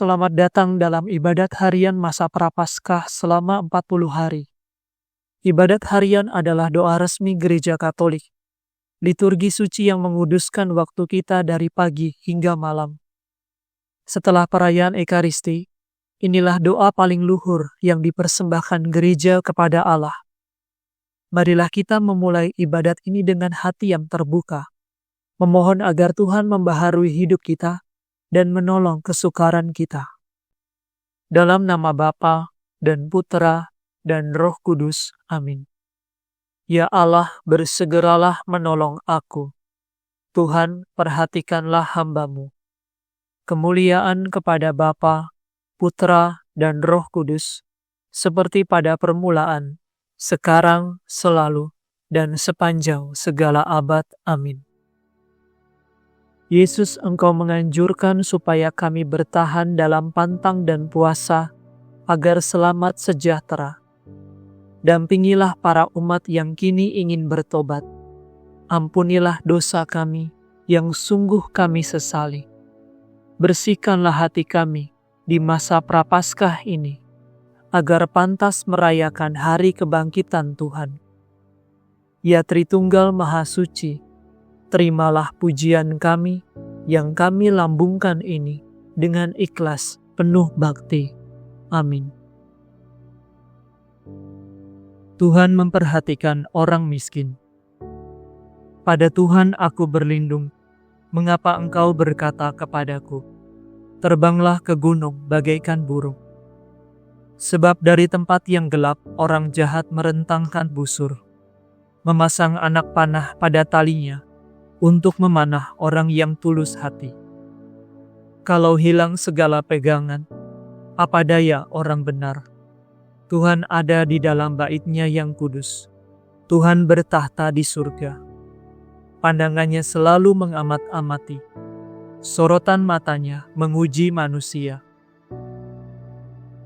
Selamat datang dalam ibadat harian masa Prapaskah selama 40 hari. Ibadat harian adalah doa resmi Gereja Katolik, liturgi suci yang menguduskan waktu kita dari pagi hingga malam. Setelah perayaan Ekaristi, inilah doa paling luhur yang dipersembahkan gereja kepada Allah. Marilah kita memulai ibadat ini dengan hati yang terbuka, memohon agar Tuhan membaharui hidup kita dan menolong kesukaran kita. Dalam nama Bapa dan Putra dan Roh Kudus. Amin. Ya Allah, bersegeralah menolong aku. Tuhan, perhatikanlah hamba-Mu. Kemuliaan kepada Bapa, Putra, dan Roh Kudus, seperti pada permulaan, sekarang, selalu, dan sepanjang segala abad. Amin. Yesus, Engkau menganjurkan supaya kami bertahan dalam pantang dan puasa, agar selamat sejahtera. Dampingilah para umat yang kini ingin bertobat. Ampunilah dosa kami, yang sungguh kami sesali. Bersihkanlah hati kami di masa Prapaskah ini, agar pantas merayakan hari kebangkitan Tuhan. Ya Tritunggal Maha Suci, terimalah pujian kami yang kami lambungkan ini dengan ikhlas penuh bakti. Amin. Tuhan memperhatikan orang miskin. Pada Tuhan aku berlindung. Mengapa Engkau berkata kepadaku, terbanglah ke gunung bagaikan burung? Sebab dari tempat yang gelap orang jahat merentangkan busur, memasang anak panah pada talinya, untuk memanah orang yang tulus hati. Kalau hilang segala pegangan, apa daya orang benar? Tuhan ada di dalam bait-Nya yang kudus. Tuhan bertahta di surga. Pandangannya selalu mengamat-amati. Sorotan matanya menguji manusia.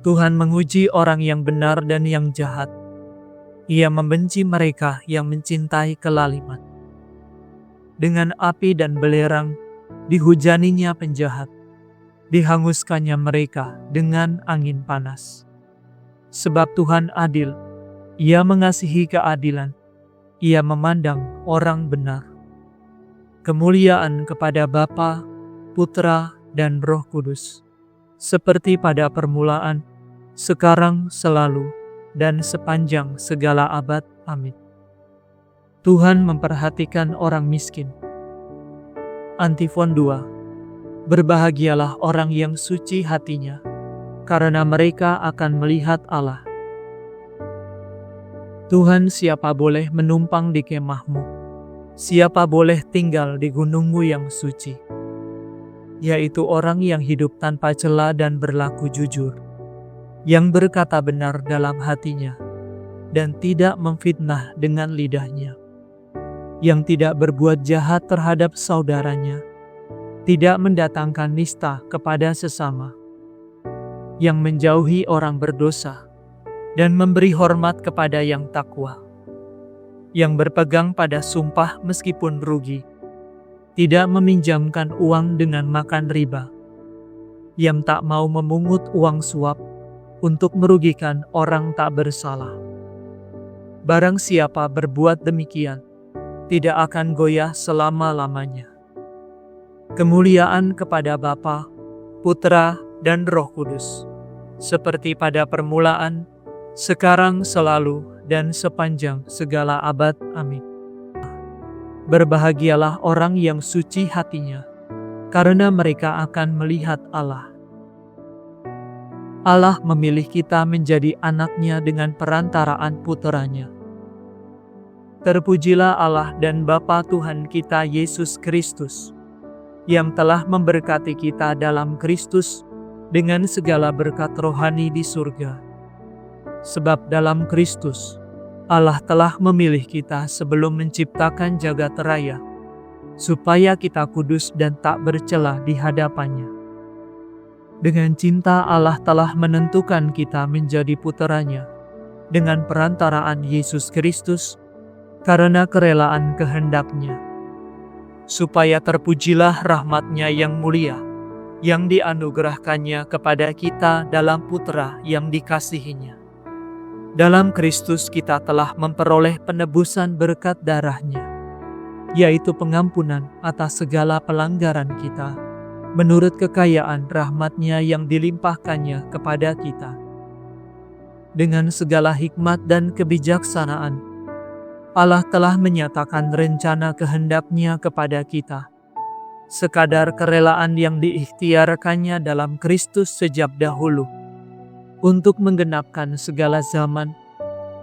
Tuhan menguji orang yang benar dan yang jahat. Ia membenci mereka yang mencintai kelaliman. Dengan api dan belerang, dihujaninya penjahat, dihanguskannya mereka dengan angin panas. Sebab Tuhan adil, Ia mengasihi keadilan, Ia memandang orang benar. Kemuliaan kepada Bapa, Putra, dan Roh Kudus, seperti pada permulaan, sekarang, selalu, dan sepanjang segala abad. Amin. Tuhan memperhatikan orang miskin. Antifon 2. Berbahagialah orang yang suci hatinya, karena mereka akan melihat Allah. Tuhan, siapa boleh menumpang di kemah-Mu? Siapa boleh tinggal di gunung-Mu yang suci? Yaitu orang yang hidup tanpa cela dan berlaku jujur, yang berkata benar dalam hatinya, dan tidak memfitnah dengan lidahnya, yang tidak berbuat jahat terhadap saudaranya, tidak mendatangkan nista kepada sesama, yang menjauhi orang berdosa, dan memberi hormat kepada yang takwa, yang berpegang pada sumpah meskipun rugi, tidak meminjamkan uang dengan makan riba, yang tak mau memungut uang suap untuk merugikan orang tak bersalah. Barang siapa berbuat demikian, tidak akan goyah selama-lamanya. Kemuliaan kepada Bapa, Putra, dan Roh Kudus, seperti pada permulaan, sekarang, selalu, dan sepanjang segala abad. Amin. Berbahagialah orang yang suci hatinya, karena mereka akan melihat Allah. Allah memilih kita menjadi anak-Nya dengan perantaraan Putranya. Terpujilah Allah dan Bapa Tuhan kita Yesus Kristus, yang telah memberkati kita dalam Kristus dengan segala berkat rohani di surga. Sebab dalam Kristus, Allah telah memilih kita sebelum menciptakan jagat raya, supaya kita kudus dan tak bercela di hadapan-Nya. Dengan cinta Allah telah menentukan kita menjadi puteranya, dengan perantaraan Yesus Kristus, karena kerelaan kehendak-Nya, supaya terpujilah rahmat-Nya yang mulia, yang dianugerahkannya kepada kita dalam Putra yang dikasihinya. Dalam Kristus kita telah memperoleh penebusan berkat darahnya, yaitu pengampunan atas segala pelanggaran kita, menurut kekayaan rahmat-Nya yang dilimpahkannya kepada kita. Dengan segala hikmat dan kebijaksanaan, Allah telah menyatakan rencana kehendak-Nya kepada kita, sekadar kerelaan yang diikhtiarkannya dalam Kristus sejak dahulu, untuk menggenapkan segala zaman,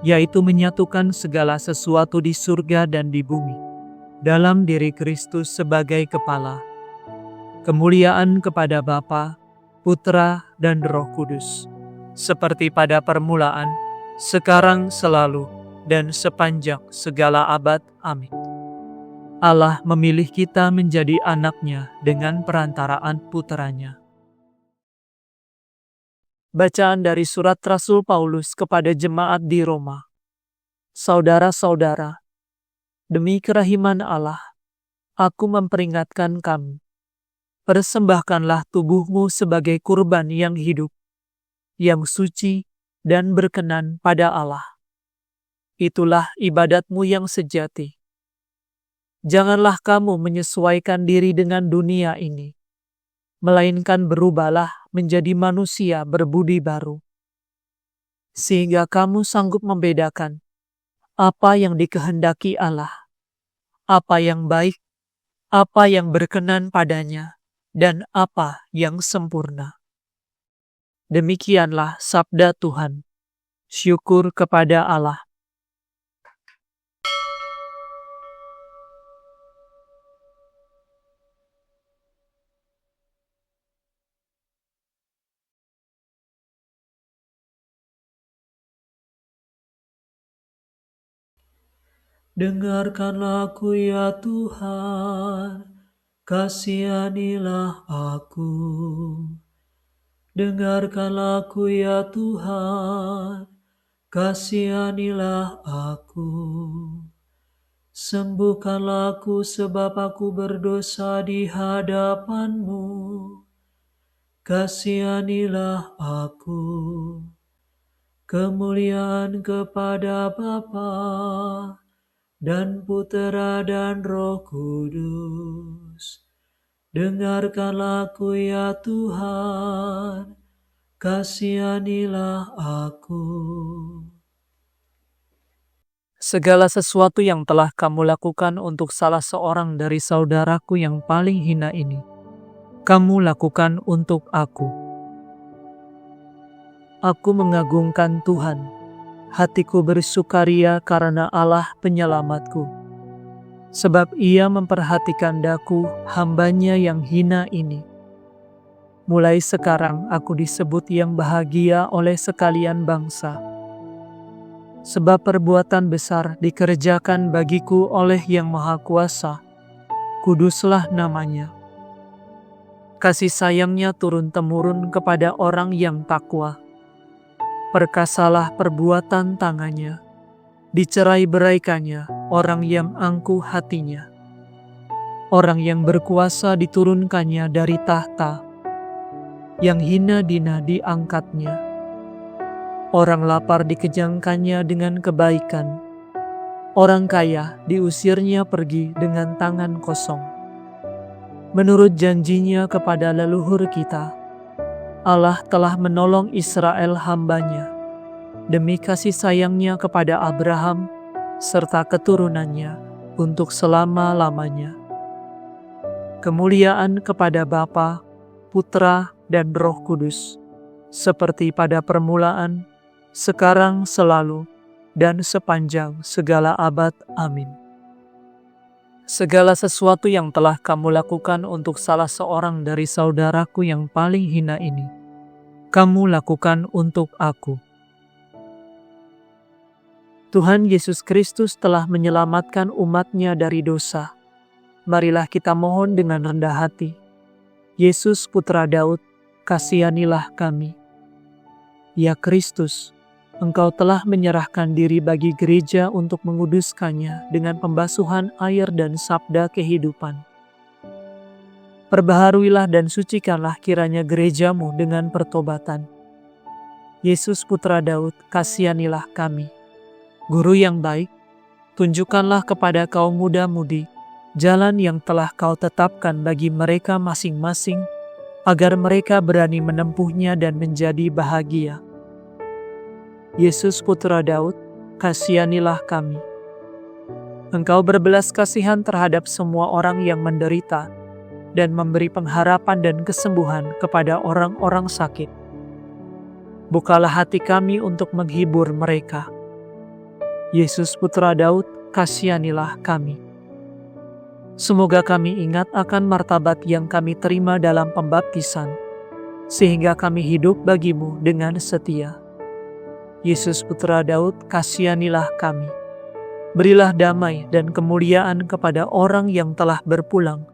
yaitu menyatukan segala sesuatu di surga dan di bumi, dalam diri Kristus sebagai kepala. Kemuliaan kepada Bapa, Putra, dan Roh Kudus, seperti pada permulaan, sekarang, selalu, dan sepanjang segala abad. Amin. Allah memilih kita menjadi anak-Nya dengan perantaraan Putranya. Bacaan dari surat Rasul Paulus kepada jemaat di Roma. Saudara-saudara, demi kerahiman Allah, aku memperingatkan kamu. Persembahkanlah tubuhmu sebagai kurban yang hidup, yang suci dan berkenan pada Allah. Itulah ibadatmu yang sejati. Janganlah kamu menyesuaikan diri dengan dunia ini, melainkan berubahlah menjadi manusia berbudi baru, sehingga kamu sanggup membedakan apa yang dikehendaki Allah, apa yang baik, apa yang berkenan padanya, dan apa yang sempurna. Demikianlah sabda Tuhan. Syukur kepada Allah. Dengarkanlah aku ya Tuhan, kasihanilah aku. Dengarkanlah aku ya Tuhan, kasihanilah aku. Sembuhkanlah aku sebab aku berdosa di hadapan-Mu. Kasihanilah aku. Kemuliaan kepada Bapa dan Putera dan Roh Kudus. Dengarkanlah aku ya Tuhan, kasihanilah aku. Segala sesuatu yang telah kamu lakukan untuk salah seorang dari saudaraku yang paling hina ini, kamu lakukan untuk aku. Aku mengagungkan Tuhan. Hatiku bersukaria karena Allah penyelamatku. Sebab Ia memperhatikan daku, hamba-Nya yang hina ini. Mulai sekarang aku disebut yang bahagia oleh sekalian bangsa. Sebab perbuatan besar dikerjakan bagiku oleh Yang Maha Kuasa. Kuduslah namanya. Kasih sayang-Nya turun-temurun kepada orang yang takwa. Perkasalah perbuatan tangannya, dicerai-beraikannya orang yang angkuh hatinya. Orang yang berkuasa diturunkannya dari tahta, yang hina dina diangkatnya. Orang lapar dikejangkannya dengan kebaikan, orang kaya diusirnya pergi dengan tangan kosong. Menurut janjinya kepada leluhur kita, Allah telah menolong Israel hamba-Nya demi kasih sayang-Nya kepada Abraham serta keturunannya untuk selama-lamanya. Kemuliaan kepada Bapa, Putra, dan Roh Kudus, seperti pada permulaan, sekarang, selalu, dan sepanjang segala abad. Amin. Segala sesuatu yang telah kamu lakukan untuk salah seorang dari saudaraku yang paling hina ini, kamu lakukan untuk aku. Tuhan Yesus Kristus telah menyelamatkan umat-Nya dari dosa. Marilah kita mohon dengan rendah hati. Yesus Putra Daud, kasihanilah kami. Ya Kristus, Engkau telah menyerahkan diri bagi gereja untuk menguduskannya dengan pembasuhan air dan sabda kehidupan. Perbaharuilah dan sucikanlah kiranya gerejamu dengan pertobatan. Yesus Putra Daud, kasihanilah kami. Guru yang baik, tunjukkanlah kepada kaum muda-mudi jalan yang telah Kau tetapkan bagi mereka masing-masing, agar mereka berani menempuhnya dan menjadi bahagia. Yesus Putra Daud, kasihanilah kami. Engkau berbelas kasihan terhadap semua orang yang menderita dan memberi pengharapan dan kesembuhan kepada orang-orang sakit. Bukalah hati kami untuk menghibur mereka. Yesus Putra Daud, kasihanilah kami. Semoga kami ingat akan martabat yang kami terima dalam pembaptisan, sehingga kami hidup bagimu dengan setia. Yesus Putra Daud, kasihanilah kami. Berilah damai dan kemuliaan kepada orang yang telah berpulang,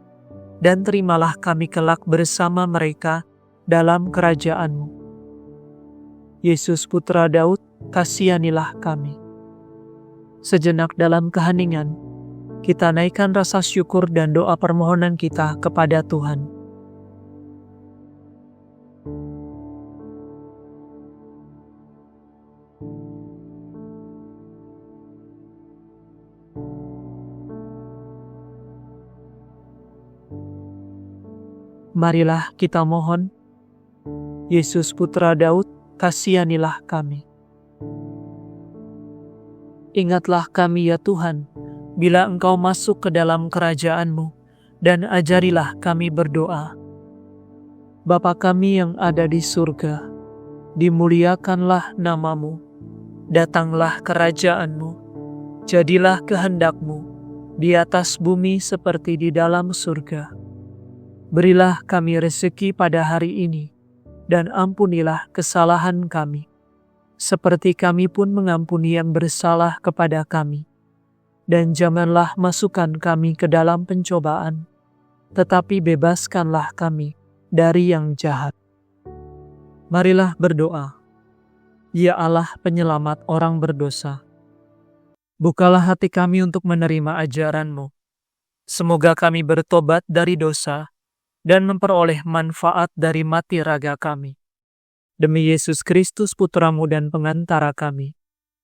dan terimalah kami kelak bersama mereka dalam kerajaan-Mu. Yesus Putra Daud, kasihanilah kami. Sejenak dalam keheningan, kita naikkan rasa syukur dan doa permohonan kita kepada Tuhan. Marilah kita mohon. Yesus Putra Daud, kasihanilah kami. Ingatlah kami ya Tuhan, bila Engkau masuk ke dalam kerajaan-Mu, dan ajarilah kami berdoa. Bapa kami yang ada di surga, dimuliakanlah nama-Mu, datanglah kerajaan-Mu, jadilah kehendak-Mu, di atas bumi seperti di dalam surga. Berilah kami rezeki pada hari ini, dan ampunilah kesalahan kami, seperti kami pun mengampuni yang bersalah kepada kami. Dan janganlah masukkan kami ke dalam pencobaan, tetapi bebaskanlah kami dari yang jahat. Marilah berdoa. Ya Allah, penyelamat orang berdosa, bukalah hati kami untuk menerima ajaran-Mu. Semoga kami bertobat dari dosa dan memperoleh manfaat dari mati raga kami. Demi Yesus Kristus Putra-Mu dan pengantara kami,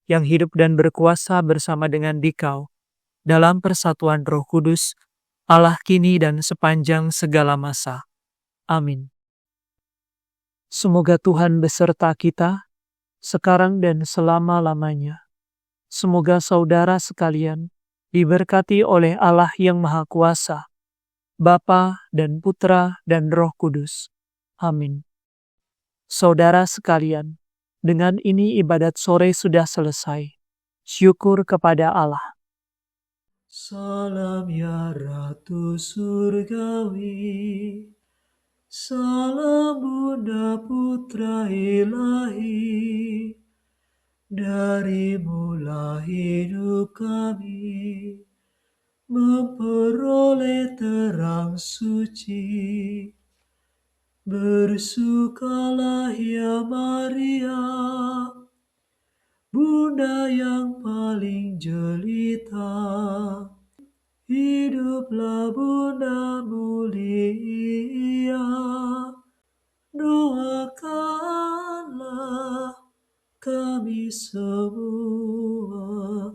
yang hidup dan berkuasa bersama dengan Dikau, dalam persatuan Roh Kudus, Allah kini dan sepanjang segala masa. Amin. Semoga Tuhan beserta kita, sekarang dan selama-lamanya. Semoga saudara sekalian diberkati oleh Allah yang Maha Kuasa, Bapa dan Putra dan Roh Kudus. Amin. Saudara sekalian, dengan ini ibadat sore sudah selesai. Syukur kepada Allah. Salam ya Ratu Surgawi, salam Bunda Putra Ilahi, dari mula hidup kami memperoleh terang suci. Bersukalah ya Maria, Bunda yang paling jelita. Hiduplah Bunda mulia, doakanlah kami semua.